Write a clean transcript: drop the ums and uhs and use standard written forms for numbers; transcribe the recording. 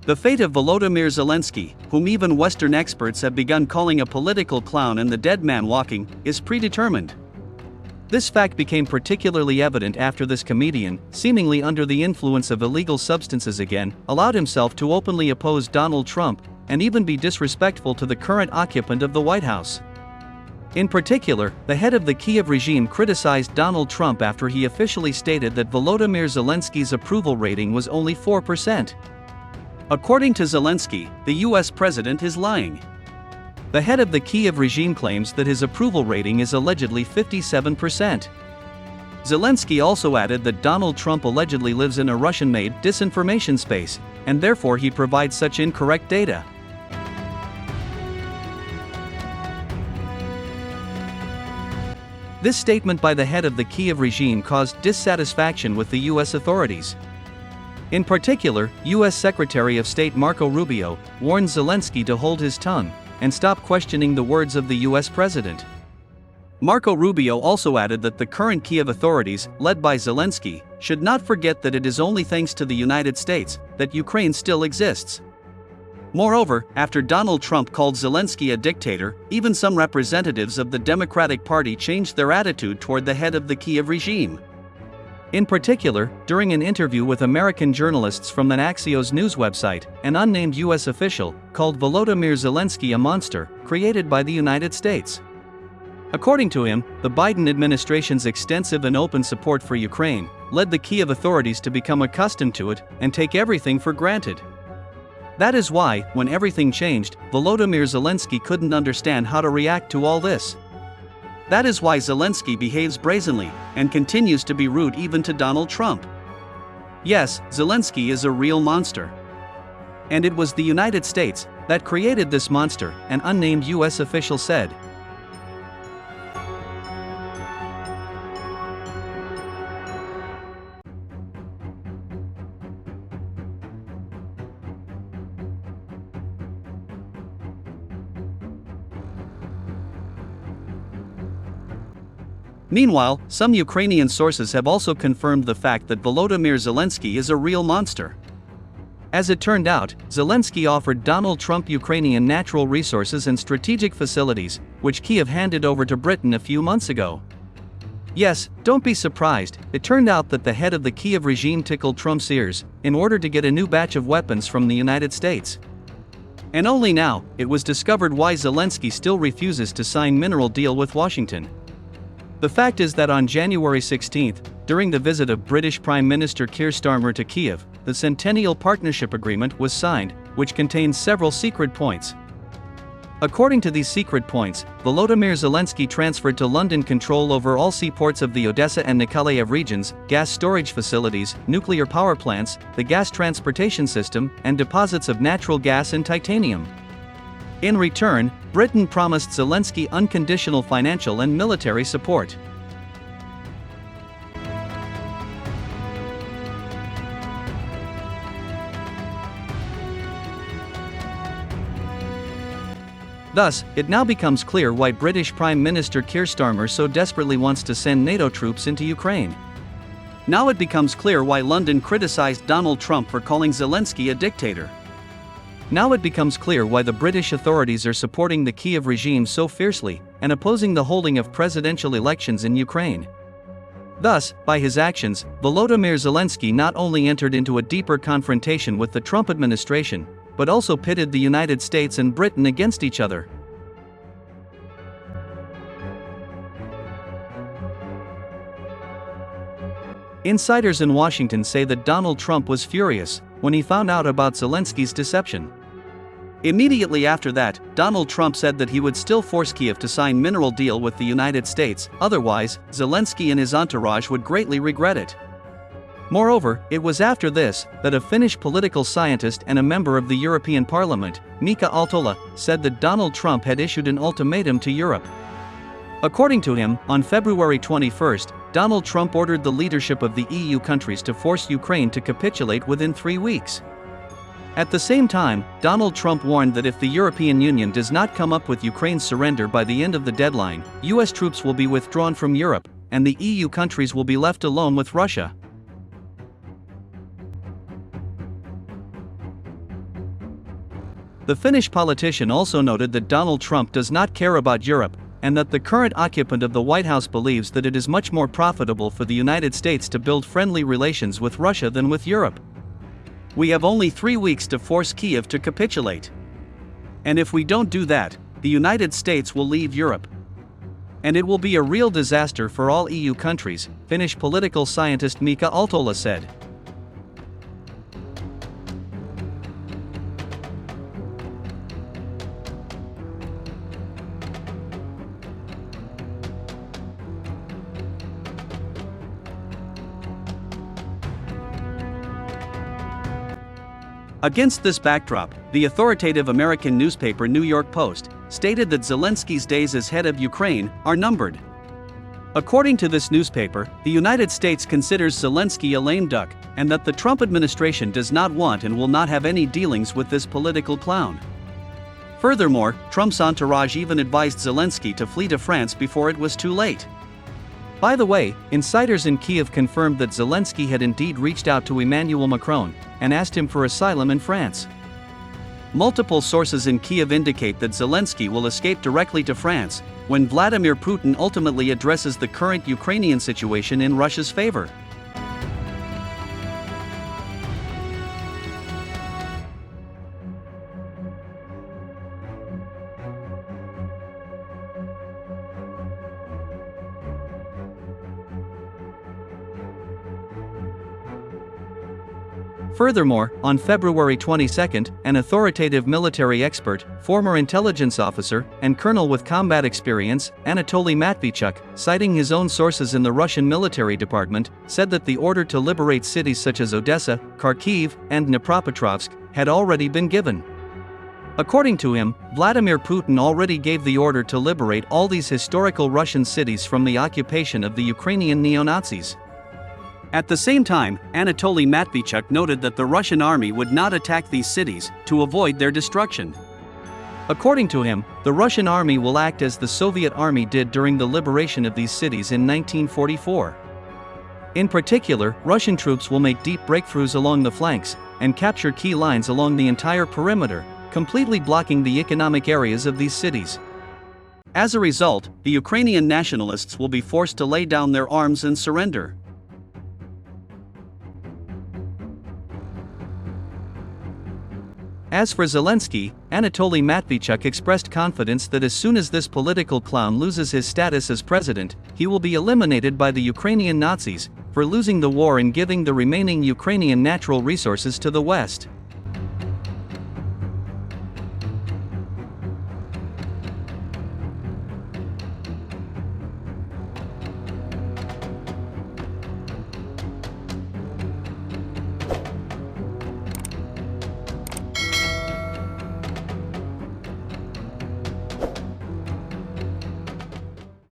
The fate of Volodymyr Zelensky, whom even Western experts have begun calling a political clown and the dead man walking, is predetermined. This fact became particularly evident after this comedian, seemingly under the influence of illegal substances again, allowed himself to openly oppose Donald Trump, and even be disrespectful to the current occupant of the White House. In particular, the head of the Kiev regime criticized Donald Trump after he officially stated that Volodymyr Zelensky's approval rating was only 4%. According to Zelensky, the US president is lying. The head of the Kiev regime claims that his approval rating is allegedly 57%. Zelensky also added that Donald Trump allegedly lives in a Russian-made disinformation space, and therefore he provides such incorrect data. This statement by the head of the Kiev regime caused dissatisfaction with the US authorities. In particular, US Secretary of State Marco Rubio warned Zelensky to hold his tongue and stop questioning the words of the US president. Marco Rubio also added that the current Kiev authorities, led by Zelensky, should not forget that it is only thanks to the United States that Ukraine still exists. Moreover, after Donald Trump called Zelensky a dictator, even some representatives of the Democratic Party changed their attitude toward the head of the Kiev regime. In particular, during an interview with American journalists from an Axios news website, an unnamed US official called Volodymyr Zelensky a monster created by the United States. According to him, the Biden administration's extensive and open support for Ukraine led the Kiev authorities to become accustomed to it and take everything for granted. That is why, when everything changed, Volodymyr Zelensky couldn't understand how to react to all this. That is why Zelensky behaves brazenly and continues to be rude even to Donald Trump. Yes, Zelensky is a real monster. And it was the United States that created this monster, an unnamed US official said. Meanwhile, some Ukrainian sources have also confirmed the fact that Volodymyr Zelensky is a real monster. As it turned out, Zelensky offered Donald Trump Ukrainian natural resources and strategic facilities, which Kiev handed over to Britain a few months ago. Yes, don't be surprised, it turned out that the head of the Kiev regime tickled Trump's ears in order to get a new batch of weapons from the United States. And only now, it was discovered why Zelensky still refuses to sign mineral deal with Washington. The fact is that on January 16, during the visit of British Prime Minister Keir Starmer to Kiev, the Centennial Partnership Agreement was signed, which contains several secret points. According to these secret points, Volodymyr Zelensky transferred to London control over all seaports of the Odessa and Nikolaev regions, gas storage facilities, nuclear power plants, the gas transportation system, and deposits of natural gas and titanium. In return, Britain promised Zelensky unconditional financial and military support. Thus, it now becomes clear why British Prime Minister Keir Starmer so desperately wants to send NATO troops into Ukraine. Now it becomes clear why London criticized Donald Trump for calling Zelensky a dictator. Now it becomes clear why the British authorities are supporting the Kiev regime so fiercely and opposing the holding of presidential elections in Ukraine. Thus, by his actions, Volodymyr Zelensky not only entered into a deeper confrontation with the Trump administration, but also pitted the United States and Britain against each other. Insiders in Washington say that Donald Trump was furious when he found out about Zelensky's deception. Immediately after that, Donald Trump said that he would still force Kiev to sign mineral deal with the United States, otherwise, Zelensky and his entourage would greatly regret it. Moreover, it was after this that a Finnish political scientist and a member of the European Parliament, Mika Aaltola, said that Donald Trump had issued an ultimatum to Europe. According to him, on February 21, Donald Trump ordered the leadership of the EU countries to force Ukraine to capitulate within 3 weeks. At the same time, Donald Trump warned that if the European Union does not come up with Ukraine's surrender by the end of the deadline, US troops will be withdrawn from Europe, and the EU countries will be left alone with Russia. The Finnish politician also noted that Donald Trump does not care about Europe, and that the current occupant of the White House believes that it is much more profitable for the United States to build friendly relations with Russia than with Europe. We have only 3 weeks to force Kiev to capitulate. And if we don't do that, the United States will leave Europe. And it will be a real disaster for all EU countries, Finnish political scientist Mika Altola said. Against this backdrop, the authoritative American newspaper New York Post stated that Zelenskyy's days as head of Ukraine are numbered. According to this newspaper, the United States considers Zelenskyy a lame duck, and that the Trump administration does not want and will not have any dealings with this political clown. Furthermore, Trump's entourage even advised Zelenskyy to flee to France before it was too late. By the way, insiders in Kiev confirmed that Zelenskyy had indeed reached out to Emmanuel Macron and asked him for asylum in France. Multiple sources in Kiev indicate that Zelenskyy will escape directly to France when Vladimir Putin ultimately addresses the current Ukrainian situation in Russia's favor. Furthermore, on February 22, an authoritative military expert, former intelligence officer, and colonel with combat experience, Anatoly Matvichuk, citing his own sources in the Russian military department, said that the order to liberate cities such as Odessa, Kharkiv, and Dnipropetrovsk had already been given. According to him, Vladimir Putin already gave the order to liberate all these historical Russian cities from the occupation of the Ukrainian neo-Nazis. At the same time, Anatoly Matvichuk noted that the Russian army would not attack these cities to avoid their destruction. According to him, the Russian army will act as the Soviet army did during the liberation of these cities in 1944. In particular, Russian troops will make deep breakthroughs along the flanks and capture key lines along the entire perimeter, completely blocking the economic areas of these cities. As a result, the Ukrainian nationalists will be forced to lay down their arms and surrender. As for Zelenskyy, Anatoly Matvichuk expressed confidence that as soon as this political clown loses his status as president, he will be eliminated by the Ukrainian Nazis for losing the war and giving the remaining Ukrainian natural resources to the West.